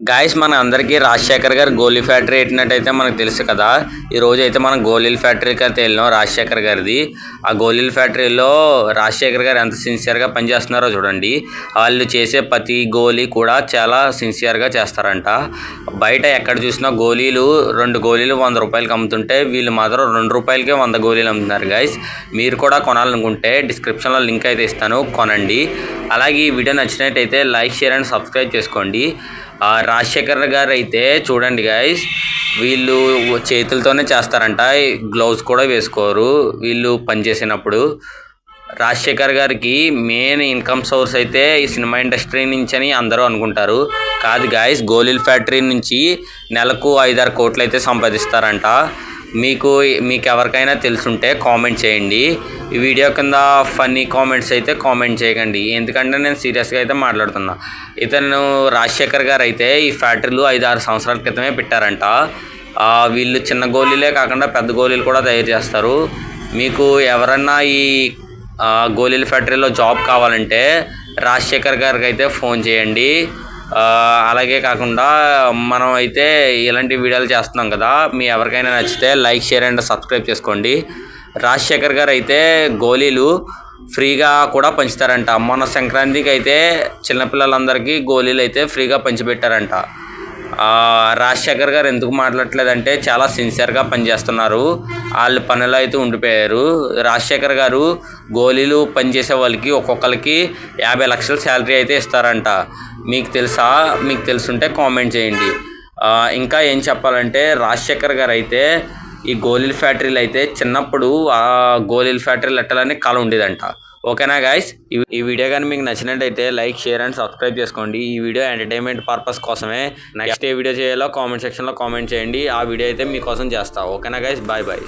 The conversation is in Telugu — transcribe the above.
గాయస్ మన అందరికీ రాజశేఖర్ గారు గోలీ ఫ్యాక్టరీ పెట్టినట్టయితే మనకు తెలుసు కదా. ఈ రోజు అయితే మనం గోళీల ఫ్యాక్టరీకి అయితే వెళ్ళినాం. రాజశేఖర్ గారిది ఆ గోళీల ఫ్యాక్టరీలో రాజశేఖర్ గారు ఎంత సిన్సియర్గా పనిచేస్తున్నారో చూడండి. వాళ్ళు చేసే ప్రతి గోలీ కూడా చాలా సిన్సియర్గా చేస్తారంట. బయట ఎక్కడ చూసినా గోళీలు 2 గోళీలు 100 రూపాయలకి అమ్ముతుంటే వీళ్ళు మాత్రం 2 రూపాయలకే 100 గోళీలు అమ్ముతున్నారు. గాయస్ మీరు కూడా కొనాలనుకుంటే డిస్క్రిప్షన్లో లింక్ అయితే ఇస్తాను, కొనండి. అలాగే ఈ వీడియో నచ్చినట్టయితే లైక్, షేర్ అండ్ సబ్స్క్రైబ్ చేసుకోండి. రాజశేఖర్ గారు అయితే చూడండి గాయస్, వీళ్ళు చేతులతోనే చేస్తారంట, గ్లౌజ్ కూడా వేసుకోరు వీళ్ళు పనిచేసినప్పుడు. రాజశేఖర్ గారికి మెయిన్ ఇన్కమ్ సోర్స్ అయితే ఈ సినిమా ఇండస్ట్రీ నుంచి అని అందరూ అనుకుంటారు. కాదు గాయస్, గోళీల ఫ్యాక్టరీ నుంచి నెలకు 5-6 కోట్లు అయితే సంపాదిస్తారంట. మీకు ఎవరికైనా తెలుసుంటే కామెంట్ చేయండి. ఈ వీడియో కింద ఫన్నీ కామెంట్స్ అయితే కామెంట్ చేయకండి, ఎందుకంటే నేను సీరియస్గా అయితే మాట్లాడుతున్నా. ఇతను రాజశేఖర్ గారు అయితే ఈ ఫ్యాక్టరీలు 5-6 సంవత్సరాల క్రితమే పెట్టారంట. వీళ్ళు చిన్న గోళీలే కాకుండా పెద్ద గోళీలు కూడా తయారు చేస్తారు. మీకు ఎవరన్నా ఈ గోళీల ఫ్యాక్టరీలో జాబ్ కావాలంటే రాజశేఖర్ గారికి అయితే ఫోన్ చేయండి. అలాగే కాకుండా మనం అయితే ఇలాంటి వీడియోలు చేస్తున్నాం కదా, మీ ఎవరికైనా నచ్చితే లైక్, షేర్ అండ్ సబ్స్క్రైబ్ చేసుకోండి. రాజశేఖర్ గారు అయితే గోళీలు ఫ్రీగా కూడా పంచుతారంట. మొన్న సంక్రాంతికి అయితే చిన్నపిల్లలందరికీ గోళీలు అయితే ఫ్రీగా పంచిపెట్టారంట. రాజశేఖర్ గారు ఎందుకు మాట్లాడలేదంటే చాలా సిన్సియర్గా పనిచేస్తున్నారు, వాళ్ళ పనిలో అయితే ఉండిపోయారు. రాజశేఖర్ గారు గోళీలు పనిచేసే వాళ్ళకి ఒక్కొక్కరికి 50 లక్షల శాలరీ అయితే ఇస్తారంట. మీకు తెలుసా? మీకు తెలుసుంటే కామెంట్ చేయండి. ఇంకా ఏం చెప్పాలంటే రాజశేఖర్ గారు అయితే ఈ గోళీల ఫ్యాక్టరీలు అయితే చిన్నప్పుడు గోళీల ఫ్యాక్టరీలు ఎట్టాలని కళ ఉండేదంట. ఓకేనా గాయస్, ఈ వీడియో కానీ మీకు నచ్చినట్టయితే లైక్, షేర్ అండ్ సబ్స్క్రైబ్ చేసుకోండి. ఈ వీడియో ఎంటర్టైన్మెంట్ పర్పస్ కోసమే. నెక్స్ట్ ఏ వీడియో చేయాలో కామెంట్ సెక్షన్లో కామెంట్ చేయండి, ఆ వీడియో అయితే మీకోసం చేస్తా. ఓకేనా గాయస్, బాయ్ బాయ్.